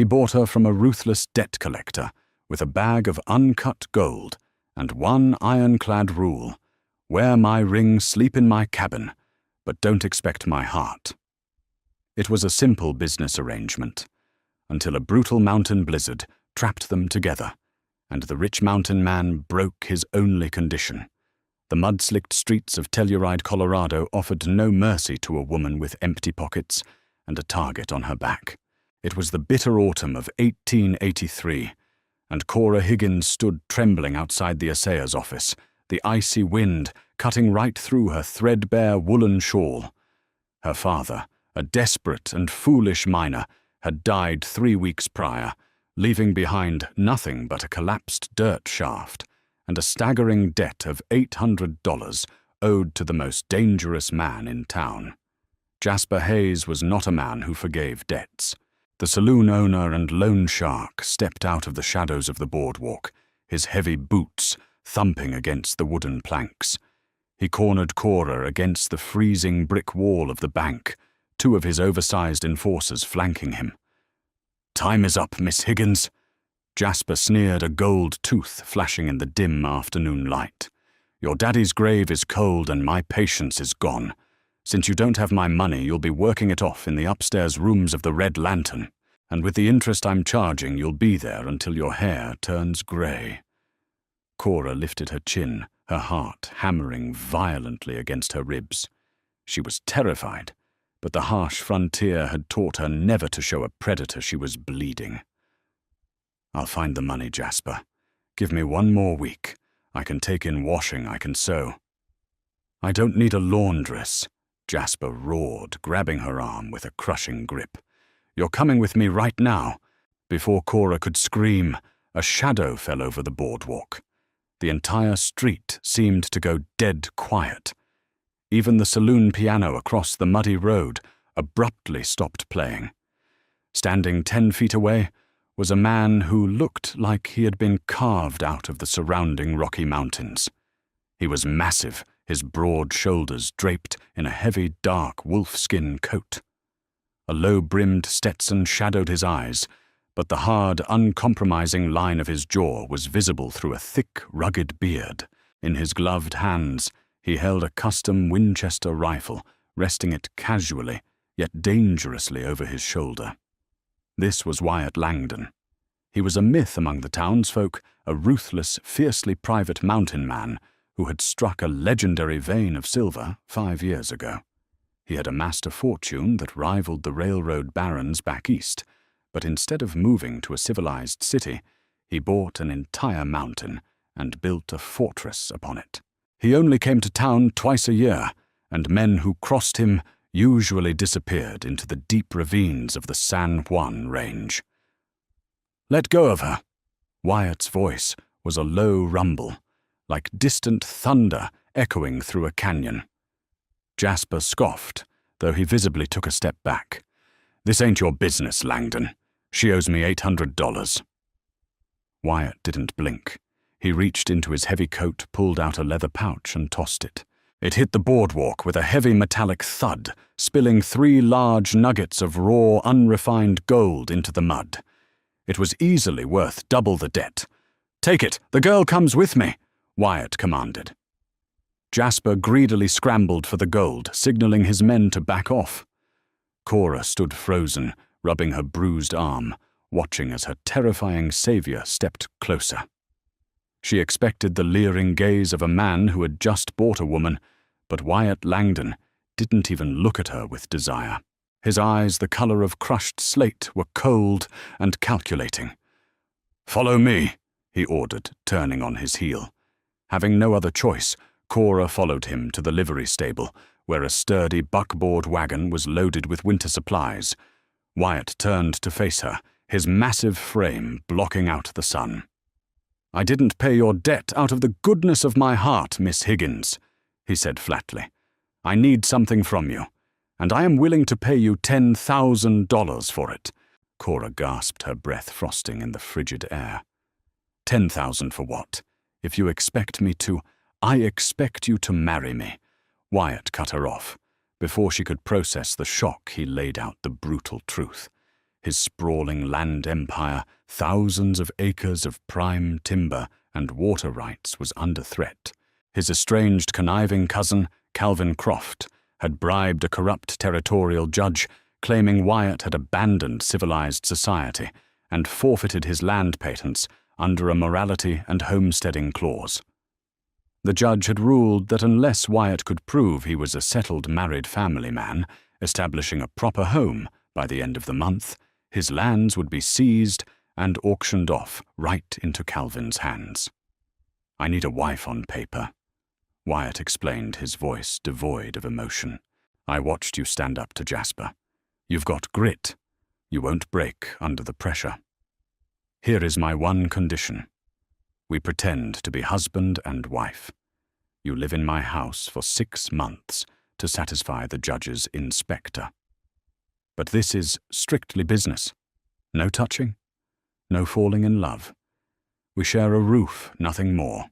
He bought her from a ruthless debt collector with a bag of uncut gold and one ironclad rule: wear my ring, sleep in my cabin, but don't expect my heart. It was a simple business arrangement, until a brutal mountain blizzard trapped them together, and the rich mountain man broke his only condition. The mud-slicked streets of Telluride, Colorado offered no mercy to a woman with empty pockets and a target on her back. It was the bitter autumn of 1883, and Cora Higgins stood trembling outside the assayer's office, the icy wind cutting right through her threadbare woolen shawl. Her father, a desperate and foolish miner, had died 3 weeks prior, leaving behind nothing but a collapsed dirt shaft and a staggering debt of $800 owed to the most dangerous man in town. Jasper Hayes was not a man who forgave debts. The saloon owner and loan shark stepped out of the shadows of the boardwalk, his heavy boots thumping against the wooden planks. He cornered Cora against the freezing brick wall of the bank, 2 of his oversized enforcers flanking him. "Time is up, Miss Higgins." Jasper sneered, a gold tooth flashing in the dim afternoon light. "Your daddy's grave is cold and my patience is gone. Since you don't have my money, you'll be working it off in the upstairs rooms of the Red Lantern, and with the interest I'm charging, you'll be there until your hair turns grey." Cora lifted her chin, her heart hammering violently against her ribs. She was terrified, but the harsh frontier had taught her never to show a predator she was bleeding. "I'll find the money, Jasper. Give me 1 more week. I can take in washing, I can sew." "I don't need a laundress," Jasper roared, grabbing her arm with a crushing grip. "You're coming with me right now." Before Cora could scream, a shadow fell over the boardwalk. The entire street seemed to go dead quiet. Even the saloon piano across the muddy road abruptly stopped playing. Standing 10 feet away was a man who looked like he had been carved out of the surrounding Rocky Mountains. He was massive, his broad shoulders draped in a heavy, dark wolfskin coat. A low-brimmed Stetson shadowed his eyes, but the hard, uncompromising line of his jaw was visible through a thick, rugged beard. In his gloved hands, he held a custom Winchester rifle, resting it casually, yet dangerously over his shoulder. This was Wyatt Langdon. He was a myth among the townsfolk, a ruthless, fiercely private mountain man who had struck a legendary vein of silver 5 years ago. He had amassed a fortune that rivaled the railroad barons back east, but instead of moving to a civilized city, he bought an entire mountain and built a fortress upon it. He only came to town twice a year, and men who crossed him usually disappeared into the deep ravines of the San Juan Range. "Let go of her." Wyatt's voice was a low rumble, like distant thunder echoing through a canyon. Jasper scoffed, though he visibly took a step back. "This ain't your business, Langdon. She owes me $800. Wyatt didn't blink. He reached into his heavy coat, pulled out a leather pouch, and tossed it. It hit the boardwalk with a heavy metallic thud, spilling 3 large nuggets of raw, unrefined gold into the mud. It was easily worth double the debt. "Take it! The girl comes with me!" Wyatt commanded. Jasper greedily scrambled for the gold, signaling his men to back off. Cora stood frozen, rubbing her bruised arm, watching as her terrifying savior stepped closer. She expected the leering gaze of a man who had just bought a woman, but Wyatt Langdon didn't even look at her with desire. His eyes, the color of crushed slate, were cold and calculating. "Follow me," he ordered, turning on his heel. Having no other choice, Cora followed him to the livery stable, where a sturdy buckboard wagon was loaded with winter supplies. Wyatt turned to face her, his massive frame blocking out the sun. "I didn't pay your debt out of the goodness of my heart, Miss Higgins," he said flatly. "I need something from you, and I am willing to pay you $10,000 for it." Cora gasped, her breath frosting in the frigid air. "10,000 for what? If you expect me to—" "I expect you to marry me." Wyatt cut her off. Before she could process the shock, he laid out the brutal truth. His sprawling land empire, thousands of acres of prime timber and water rights, was under threat. His estranged, conniving cousin, Calvin Croft, had bribed a corrupt territorial judge, claiming Wyatt had abandoned civilized society and forfeited his land patents under a morality and homesteading clause. The judge had ruled that unless Wyatt could prove he was a settled married family man, establishing a proper home by the end of the month, his lands would be seized and auctioned off right into Calvin's hands. "I need a wife on paper," Wyatt explained, his voice devoid of emotion. "I watched you stand up to Jasper. You've got grit. You won't break under the pressure. Here is my one condition. We pretend to be husband and wife. You live in my house for 6 months to satisfy the judge's inspector. But this is strictly business. No touching, no falling in love. We share a roof, nothing more.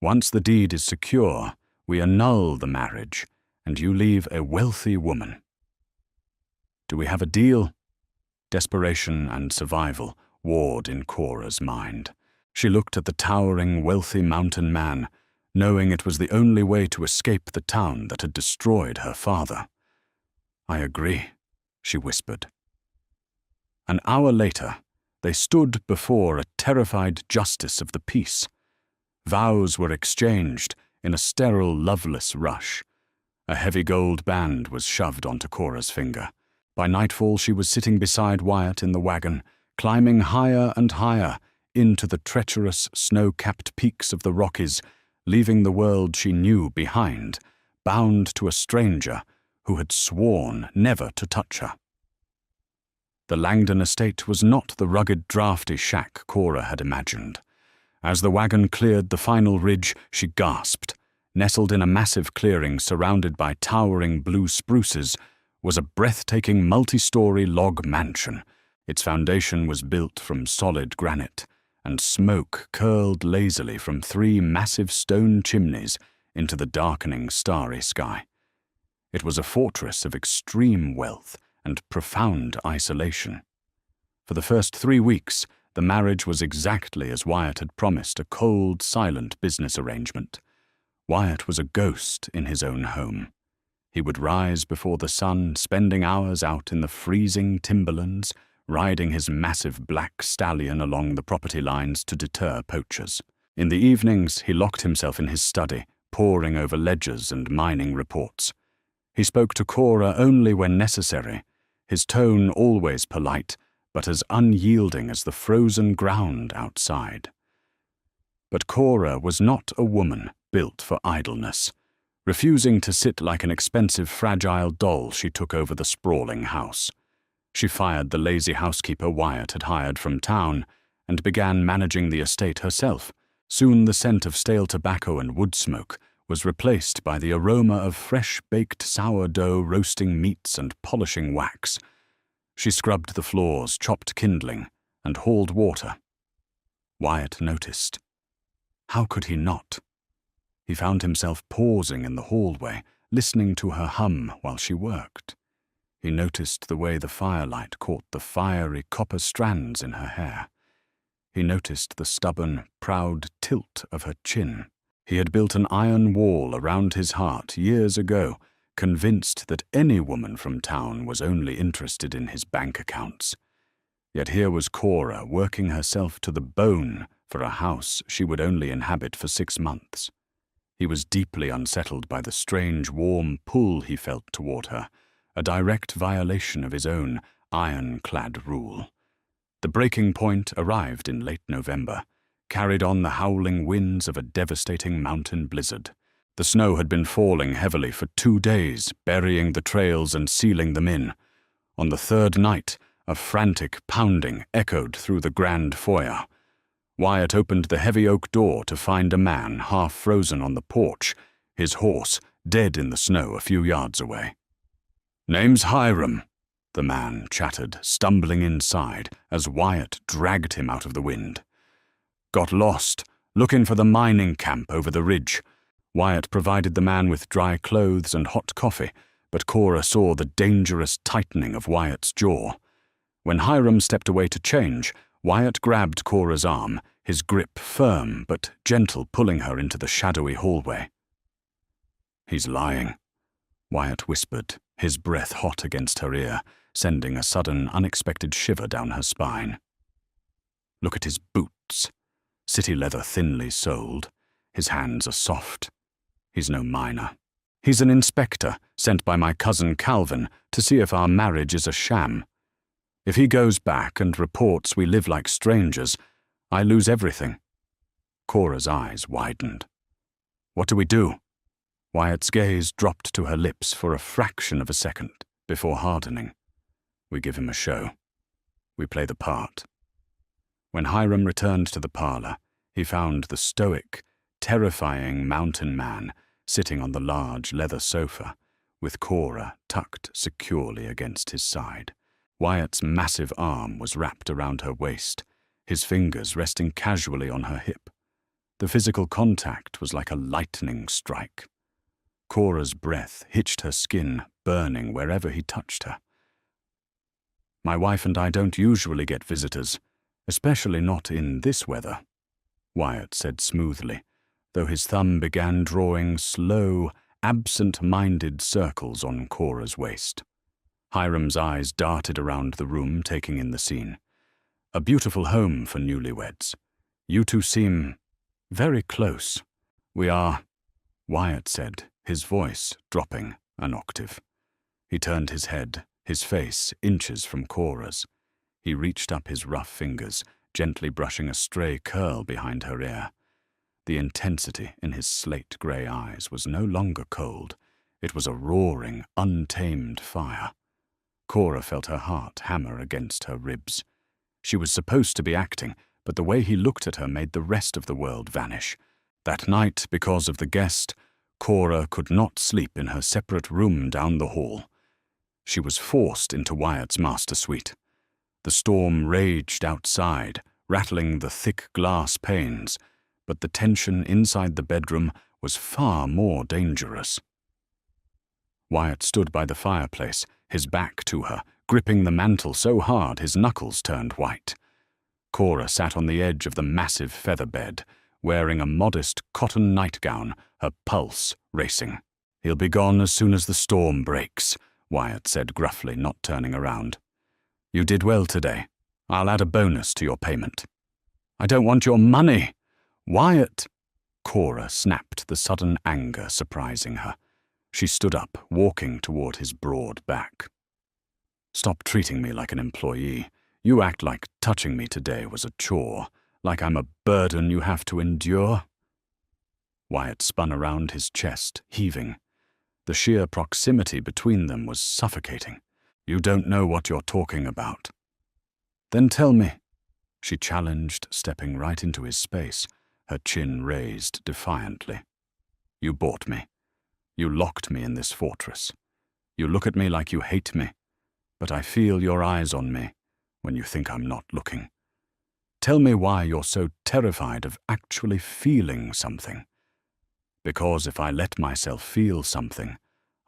Once the deed is secure, we annul the marriage, and you leave a wealthy woman. Do we have a deal?" Desperation and survival warred in Cora's mind. She looked at the towering, wealthy mountain man, knowing it was the only way to escape the town that had destroyed her father. "I agree," she whispered. An hour later, they stood before a terrified justice of the peace. Vows were exchanged in a sterile, loveless rush. A heavy gold band was shoved onto Cora's finger. By nightfall, she was sitting beside Wyatt in the wagon, climbing higher and higher into the treacherous, snow-capped peaks of the Rockies, leaving the world she knew behind, bound to a stranger who had sworn never to touch her. The Langdon estate was not the rugged, drafty shack Cora had imagined. As the wagon cleared the final ridge, she gasped. Nestled in a massive clearing surrounded by towering blue spruces was a breathtaking multi-story log mansion. Its foundation was built from solid granite, and smoke curled lazily from 3 massive stone chimneys into the darkening starry sky. It was a fortress of extreme wealth and profound isolation. For the first 3 weeks, the marriage was exactly as Wyatt had promised, a cold, silent business arrangement. Wyatt was a ghost in his own home. He would rise before the sun, spending hours out in the freezing timberlands, riding his massive black stallion along the property lines to deter poachers. In the evenings, he locked himself in his study, poring over ledgers and mining reports. He spoke to Cora only when necessary, his tone always polite, but as unyielding as the frozen ground outside. But Cora was not a woman built for idleness. Refusing to sit like an expensive, fragile doll, she took over the sprawling house. She fired the lazy housekeeper Wyatt had hired from town and began managing the estate herself. Soon the scent of stale tobacco and wood smoke was replaced by the aroma of fresh-baked sourdough, roasting meats and polishing wax. She scrubbed the floors, chopped kindling, and hauled water. Wyatt noticed. How could he not? He found himself pausing in the hallway, listening to her hum while she worked. He noticed the way the firelight caught the fiery copper strands in her hair. He noticed the stubborn, proud tilt of her chin. He had built an iron wall around his heart years ago, convinced that any woman from town was only interested in his bank accounts. Yet here was Cora working herself to the bone for a house she would only inhabit for 6 months. He was deeply unsettled by the strange, warm pull he felt toward her, a direct violation of his own ironclad rule. The breaking point arrived in late November, carried on the howling winds of a devastating mountain blizzard. The snow had been falling heavily for 2 days, burying the trails and sealing them in. On the 3rd night, a frantic pounding echoed through the grand foyer. Wyatt opened the heavy oak door to find a man half frozen on the porch, his horse dead in the snow a few yards away. "Name's Hiram," the man chattered, stumbling inside as Wyatt dragged him out of the wind. "Got lost, looking for the mining camp over the ridge." Wyatt provided the man with dry clothes and hot coffee, but Cora saw the dangerous tightening of Wyatt's jaw. When Hiram stepped away to change, Wyatt grabbed Cora's arm, his grip firm but gentle, pulling her into the shadowy hallway. "He's lying," Wyatt whispered, his breath hot against her ear, sending a sudden, unexpected shiver down her spine. "Look at his boots. City leather thinly soled. His hands are soft. He's no miner. He's an inspector sent by my cousin Calvin to see if our marriage is a sham. If he goes back and reports we live like strangers, I lose everything." Cora's eyes widened. "What do we do?" Wyatt's gaze dropped to her lips for a fraction of a second before hardening. "We give him a show. We play the part." When Hiram returned to the parlor, he found the stoic, terrifying mountain man sitting on the large leather sofa, with Cora tucked securely against his side. Wyatt's massive arm was wrapped around her waist, his fingers resting casually on her hip. The physical contact was like a lightning strike. Cora's breath hitched her skin, burning wherever he touched her. "My wife and I don't usually get visitors, especially not in this weather," Wyatt said smoothly, though his thumb began drawing slow, absent-minded circles on Cora's waist. Hiram's eyes darted around the room, taking in the scene. "A beautiful home for newlyweds. You two seem very close." "We are," Wyatt said, his voice dropping an octave. He turned his head, his face inches from Cora's. He reached up his rough fingers, gently brushing a stray curl behind her ear. The intensity in his slate-grey eyes was no longer cold. It was a roaring, untamed fire. Cora felt her heart hammer against her ribs. She was supposed to be acting, but the way he looked at her made the rest of the world vanish. That night, because of the guest, Cora could not sleep in her separate room down the hall. She was forced into Wyatt's master suite. The storm raged outside, rattling the thick glass panes, but the tension inside the bedroom was far more dangerous. Wyatt stood by the fireplace, his back to her, gripping the mantel so hard his knuckles turned white. Cora sat on the edge of the massive feather bed, wearing a modest cotton nightgown, her pulse racing. "He'll be gone as soon as the storm breaks," Wyatt said gruffly, not turning around. "You did well today. I'll add a bonus to your payment." "I don't want your money!" "Wyatt!" Cora snapped, the sudden anger surprising her. She stood up, walking toward his broad back. "Stop treating me like an employee. You act like touching me today was a chore, like I'm a burden you have to endure." Wyatt spun around his chest, heaving. The sheer proximity between them was suffocating. "You don't know what you're talking about." "Then tell me," she challenged, stepping right into his space, her chin raised defiantly. "You bought me. You locked me in this fortress. You look at me like you hate me, but I feel your eyes on me when you think I'm not looking. Tell me why you're so terrified of actually feeling something. Because if I let myself feel something,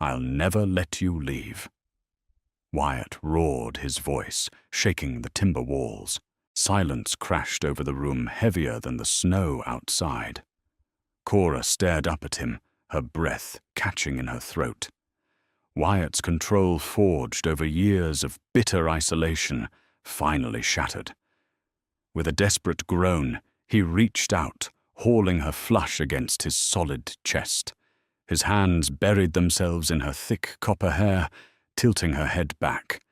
I'll never let you leave." Wyatt roared, his voice shaking the timber walls. Silence crashed over the room, heavier than the snow outside. Cora stared up at him, her breath catching in her throat. Wyatt's control, forged over years of bitter isolation, finally shattered. With a desperate groan, he reached out, hauling her flush against his solid chest. His hands buried themselves in her thick copper hair, tilting her head back.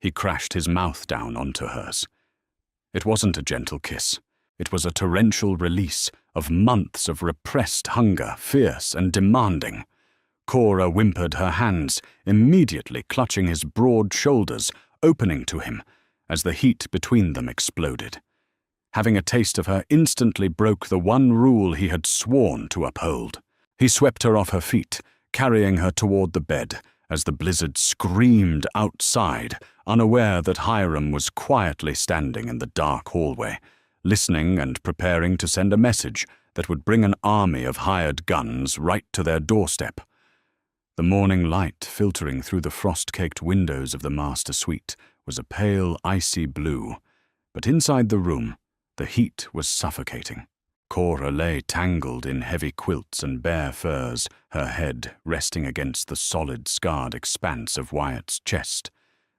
He crashed his mouth down onto hers. It wasn't a gentle kiss. It was a torrential release of months of repressed hunger, fierce and demanding. Cora whimpered, her hands immediately clutching his broad shoulders, opening to him as the heat between them exploded. Having a taste of her instantly broke the one rule he had sworn to uphold. He swept her off her feet, carrying her toward the bed, as the blizzard screamed outside, unaware that Hiram was quietly standing in the dark hallway, listening and preparing to send a message that would bring an army of hired guns right to their doorstep. The morning light filtering through the frost-caked windows of the master suite was a pale, icy blue, but inside the room, the heat was suffocating. Cora lay tangled in heavy quilts and bare furs, her head resting against the solid, scarred expanse of Wyatt's chest.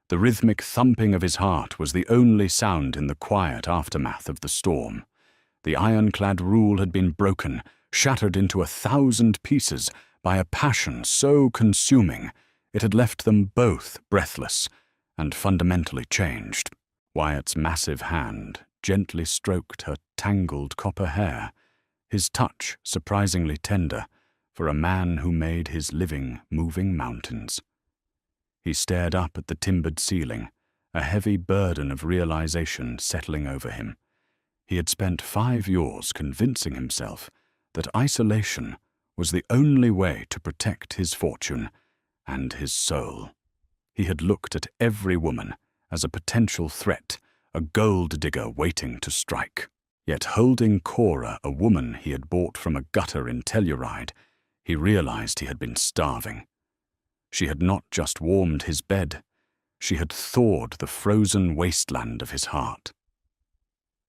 The rhythmic thumping of his heart was the only sound in the quiet aftermath of the storm. The ironclad rule had been broken, shattered into 1,000 pieces by a passion so consuming it had left them both breathless and fundamentally changed. Wyatt's massive hand gently stroked her tangled copper hair, his touch surprisingly tender for a man who made his living moving mountains. He stared up at the timbered ceiling, a heavy burden of realization settling over him. He had spent 5 years convincing himself that isolation was the only way to protect his fortune and his soul. He had looked at every woman as a potential threat, a gold digger waiting to strike. Yet holding Cora, a woman he had bought from a gutter in Telluride, he realized he had been starving. She had not just warmed his bed, she had thawed the frozen wasteland of his heart.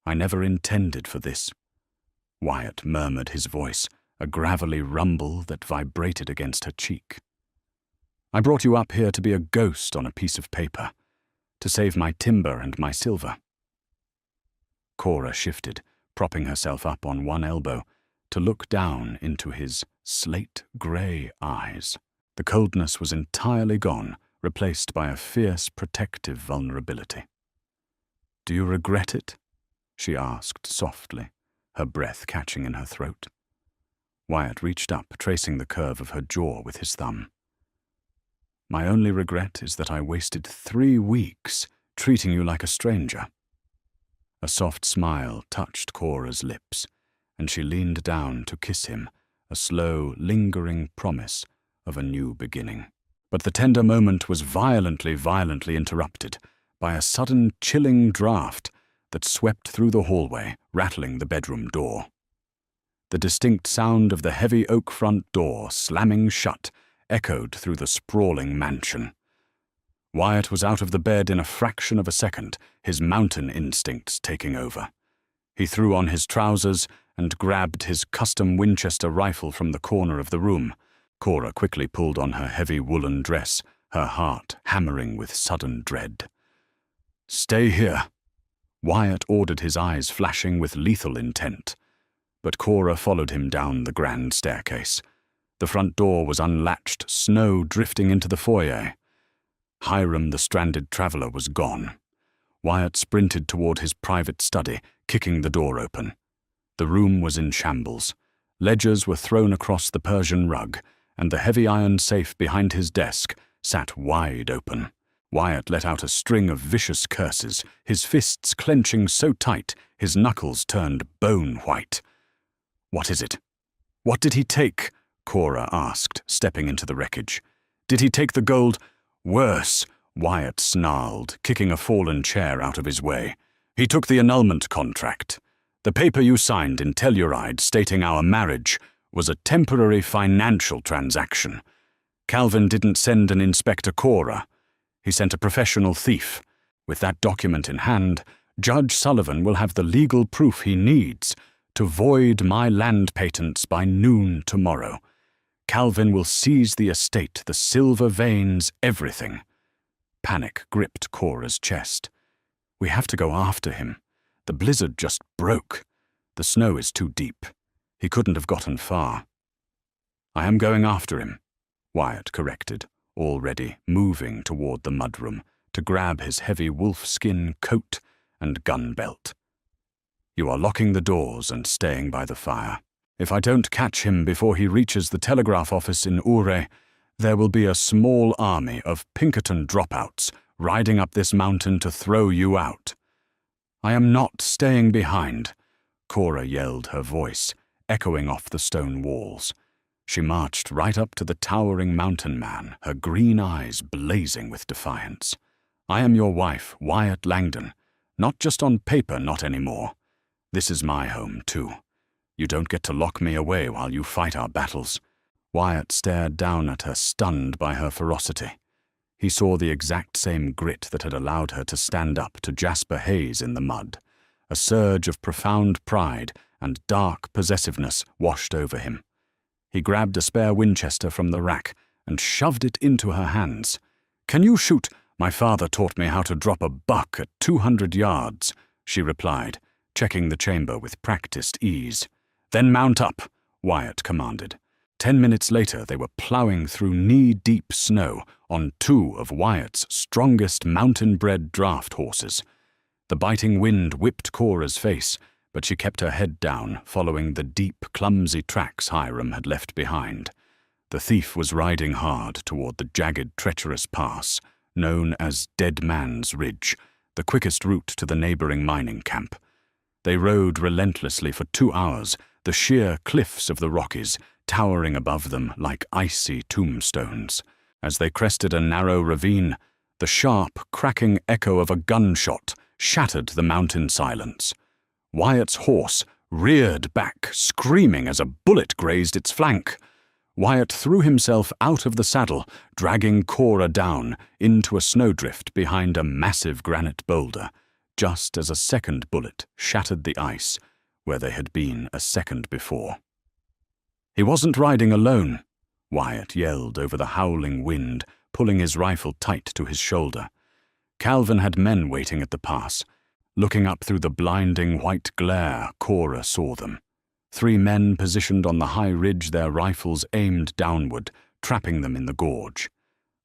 "I never intended for this," Wyatt murmured, his voice a gravelly rumble that vibrated against her cheek. "I brought you up here to be a ghost on a piece of paper, to save my timber and my silver." Cora shifted, propping herself up on one elbow, to look down into his slate-grey eyes. The coldness was entirely gone, replaced by a fierce, protective vulnerability. "Do you regret it?" she asked softly, her breath catching in her throat. Wyatt reached up, tracing the curve of her jaw with his thumb. "My only regret is that I wasted 3 weeks treating you like a stranger." A soft smile touched Cora's lips, and she leaned down to kiss him, a slow, lingering promise of a new beginning. But the tender moment was violently interrupted by a sudden chilling draft that swept through the hallway, rattling the bedroom door. The distinct sound of the heavy oak front door slamming shut echoed through the sprawling mansion. Wyatt was out of the bed in a fraction of a second, his mountain instincts taking over. He threw on his trousers and grabbed his custom Winchester rifle from the corner of the room. Cora quickly pulled on her heavy woolen dress, her heart hammering with sudden dread. "Stay here," Wyatt ordered, his eyes flashing with lethal intent. But Cora followed him down the grand staircase. The front door was unlatched, snow drifting into the foyer. Hiram, the stranded traveler, was gone. Wyatt sprinted toward his private study, kicking the door open. The room was in shambles. Ledgers were thrown across the Persian rug, and the heavy iron safe behind his desk sat wide open. Wyatt let out a string of vicious curses, his fists clenching so tight his knuckles turned bone white. "What is it? What did he take?" Cora asked, stepping into the wreckage. "Did he take the gold?" "Worse," Wyatt snarled, kicking a fallen chair out of his way. "He took the annulment contract. The paper you signed in Telluride stating our marriage was a temporary financial transaction. Calvin didn't send an Inspector Cora. He sent a professional thief. With that document in hand, Judge Sullivan will have the legal proof he needs to void my land patents by noon tomorrow. Calvin will seize the estate, the silver veins, everything." Panic gripped Cora's chest. "We have to go after him. The blizzard just broke. The snow is too deep. He couldn't have gotten far." "I am going after him," Wyatt corrected, already moving toward the mudroom to grab his heavy wolfskin coat and gun belt. "You are locking the doors and staying by the fire. If I don't catch him before he reaches the telegraph office in Ure, there will be a small army of Pinkerton dropouts riding up this mountain to throw you out." "I am not staying behind," Cora yelled, her voice echoing off the stone walls. She marched right up to the towering mountain man, her green eyes blazing with defiance. "I am your wife, Wyatt Langdon. Not just on paper, not anymore. This is my home, too. You don't get to lock me away while you fight our battles." Wyatt stared down at her, stunned by her ferocity. He saw the exact same grit that had allowed her to stand up to Jasper Hayes in the mud. A surge of profound pride and dark possessiveness washed over him. He grabbed a spare Winchester from the rack and shoved it into her hands. "Can you shoot?" "My father taught me how to drop a buck at 200 yards, she replied, checking the chamber with practiced ease. "Then mount up," Wyatt commanded. 10 minutes later, they were ploughing through knee-deep snow on two of Wyatt's strongest mountain-bred draft horses. The biting wind whipped Cora's face, but she kept her head down, following the deep, clumsy tracks Hiram had left behind. The thief was riding hard toward the jagged, treacherous pass, known as Dead Man's Ridge, the quickest route to the neighboring mining camp. They rode relentlessly for 2 hours, the sheer cliffs of the Rockies towering above them like icy tombstones. As they crested a narrow ravine, the sharp, cracking echo of a gunshot shattered the mountain silence. Wyatt's horse reared back, screaming as a bullet grazed its flank. Wyatt threw himself out of the saddle, dragging Cora down into a snowdrift behind a massive granite boulder, just as a second bullet shattered the ice where they had been a second before. He wasn't riding alone, Wyatt yelled over the howling wind, pulling his rifle tight to his shoulder. Calvin had men waiting at the pass. Looking up through the blinding white glare, Cora saw them. 3 men positioned on the high ridge, their rifles aimed downward, trapping them in the gorge.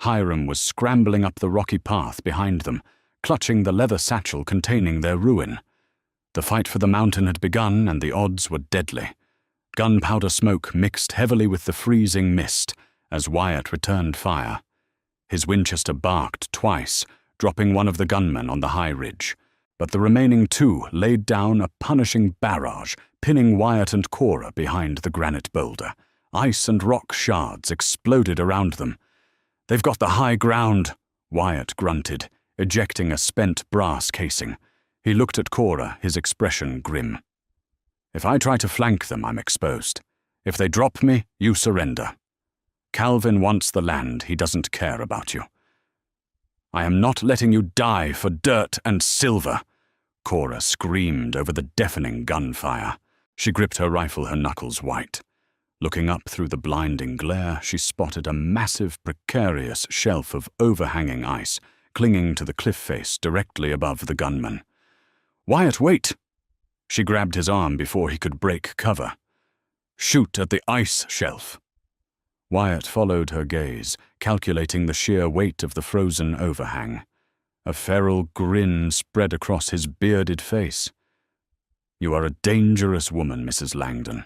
Hiram was scrambling up the rocky path behind them, clutching the leather satchel containing their ruin. The fight for the mountain had begun, and the odds were deadly. Gunpowder smoke mixed heavily with the freezing mist as Wyatt returned fire. His Winchester barked twice, dropping one of the gunmen on the high ridge. But the remaining 2 laid down a punishing barrage, pinning Wyatt and Cora behind the granite boulder. Ice and rock shards exploded around them. "They've got the high ground," Wyatt grunted, ejecting a spent brass casing. He looked at Cora, his expression grim. "If I try to flank them, I'm exposed. If they drop me, you surrender. Calvin wants the land. He doesn't care about you." "I am not letting you die for dirt and silver," Cora screamed over the deafening gunfire. She gripped her rifle, her knuckles white. Looking up through the blinding glare, she spotted a massive, precarious shelf of overhanging ice clinging to the cliff face directly above the gunman. "Wyatt, wait!" She grabbed his arm before he could break cover. "Shoot at the ice shelf." Wyatt followed her gaze, calculating the sheer weight of the frozen overhang. A feral grin spread across his bearded face. "You are a dangerous woman, Mrs. Langdon."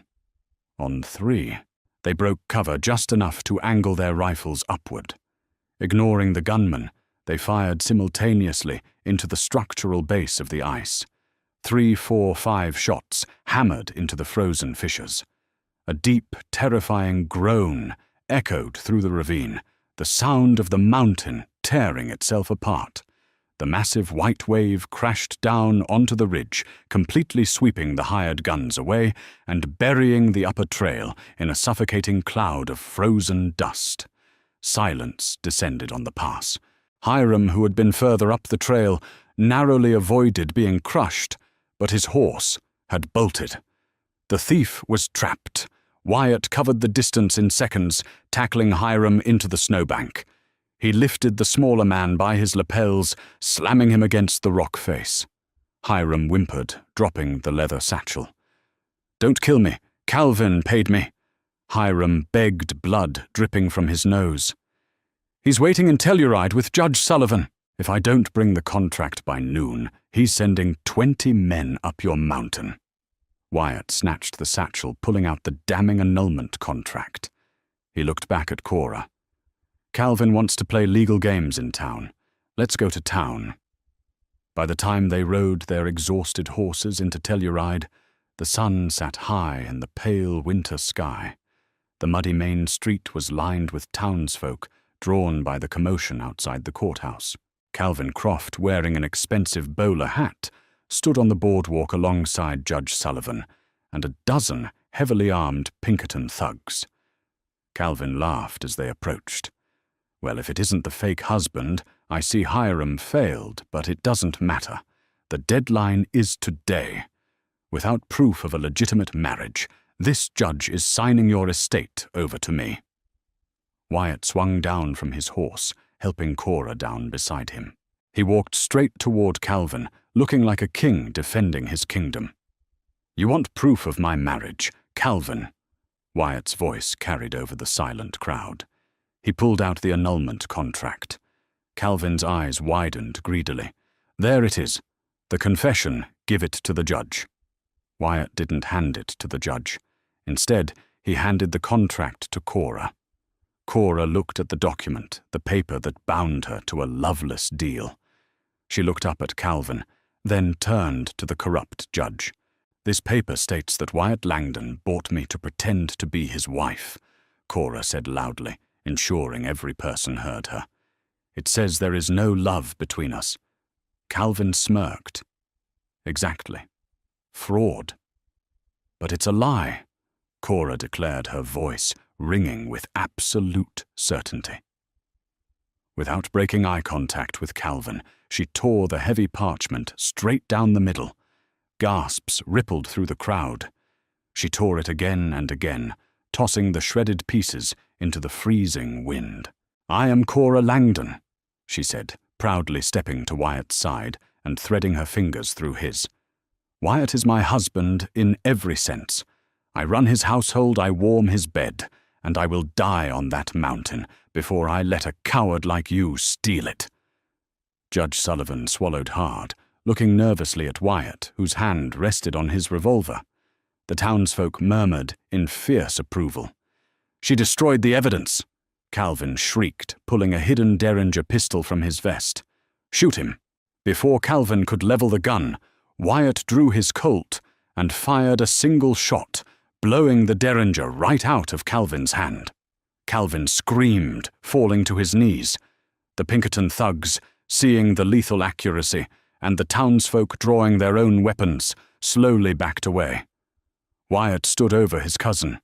On 3, they broke cover just enough to angle their rifles upward. Ignoring the gunman, they fired simultaneously into the structural base of the ice. 3, 4, 5 shots hammered into the frozen fissures. A deep, terrifying groan echoed through the ravine, the sound of the mountain tearing itself apart. The massive white wave crashed down onto the ridge, completely sweeping the hired guns away and burying the upper trail in a suffocating cloud of frozen dust. Silence descended on the pass. Hiram, who had been further up the trail, narrowly avoided being crushed, but his horse had bolted. The thief was trapped. Wyatt covered the distance in seconds, tackling Hiram into the snowbank. He lifted the smaller man by his lapels, slamming him against the rock face. Hiram whimpered, dropping the leather satchel. "Don't kill me. Calvin paid me." Hiram begged, blood dripping from his nose. "He's waiting in Telluride with Judge Sullivan. If I don't bring the contract by noon, he's sending 20 men up your mountain." Wyatt snatched the satchel, pulling out the damning annulment contract. He looked back at Cora. "Calvin wants to play legal games in town. Let's go to town." By the time they rode their exhausted horses into Telluride, the sun sat high in the pale winter sky. The muddy main street was lined with townsfolk, drawn by the commotion outside the courthouse. Calvin Croft, wearing an expensive bowler hat, stood on the boardwalk alongside Judge Sullivan and a dozen heavily armed Pinkerton thugs. Calvin laughed as they approached. Well, if it isn't the fake husband, I see Hiram failed, but it doesn't matter. The deadline is today. Without proof of a legitimate marriage, this judge is signing your estate over to me." Wyatt swung down from his horse, helping Cora down beside him. He walked straight toward Calvin, looking like a king defending his kingdom. "You want proof of my marriage, Calvin?" Wyatt's voice carried over the silent crowd. He pulled out the annulment contract. Calvin's eyes widened greedily. "There it is. The confession, give it to the judge." Wyatt didn't hand it to the judge. Instead, he handed the contract to Cora. Cora looked at the document, the paper that bound her to a loveless deal. She looked up at Calvin, then turned to the corrupt judge. "This paper states that Wyatt Langdon bought me to pretend to be his wife," Cora said loudly, ensuring every person heard her. "It says there is no love between us." Calvin smirked. "Exactly. Fraud." "But it's a lie," Cora declared, her voice ringing with absolute certainty. Without breaking eye contact with Calvin, she tore the heavy parchment straight down the middle. Gasps rippled through the crowd. She tore it again and again, tossing the shredded pieces into the freezing wind. "I am Cora Langdon," she said, proudly stepping to Wyatt's side and threading her fingers through his. "Wyatt is my husband in every sense. I run his household, I warm his bed, and I will die on that mountain before I let a coward like you steal it." Judge Sullivan swallowed hard, looking nervously at Wyatt, whose hand rested on his revolver. The townsfolk murmured in fierce approval. "She destroyed the evidence," Calvin shrieked, pulling a hidden Derringer pistol from his vest. "Shoot him." Before Calvin could level the gun, Wyatt drew his Colt and fired a single shot, blowing the Derringer right out of Calvin's hand. Calvin screamed, falling to his knees. The Pinkerton thugs, seeing the lethal accuracy, and the townsfolk drawing their own weapons, slowly backed away. Wyatt stood over his cousin.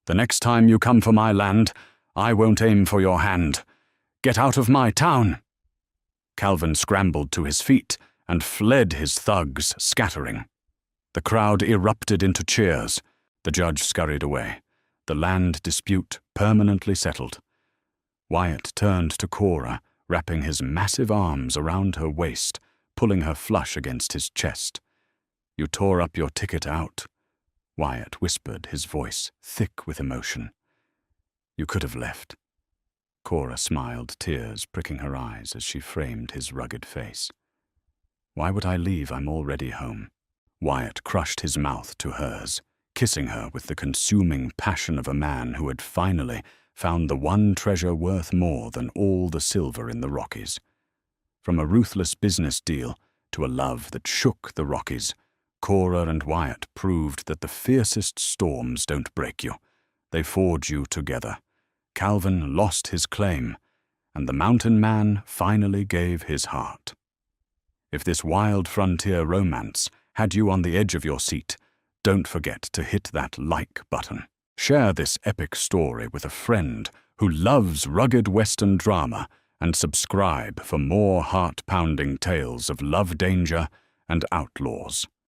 "The next time you come for my land, I won't aim for your hand. Get out of my town." Calvin scrambled to his feet and fled, his thugs scattering. The crowd erupted into cheers. The judge scurried away, the land dispute permanently settled. Wyatt turned to Cora, wrapping his massive arms around her waist, pulling her flush against his chest. "You tore up your ticket out," Wyatt whispered, his voice thick with emotion. "You could have left." Cora smiled, tears pricking her eyes as she framed his rugged face. "Why would I leave? I'm already home." Wyatt crushed his mouth to hers, kissing her with the consuming passion of a man who had finally found the one treasure worth more than all the silver in the Rockies. From a ruthless business deal to a love that shook the Rockies, Cora and Wyatt proved that the fiercest storms don't break you. They forge you together. Calvin lost his claim, and the mountain man finally gave his heart. If this wild frontier romance had you on the edge of your seat, don't forget to hit that like button. Share this epic story with a friend who loves rugged Western drama, and subscribe for more heart-pounding tales of love, danger, and outlaws.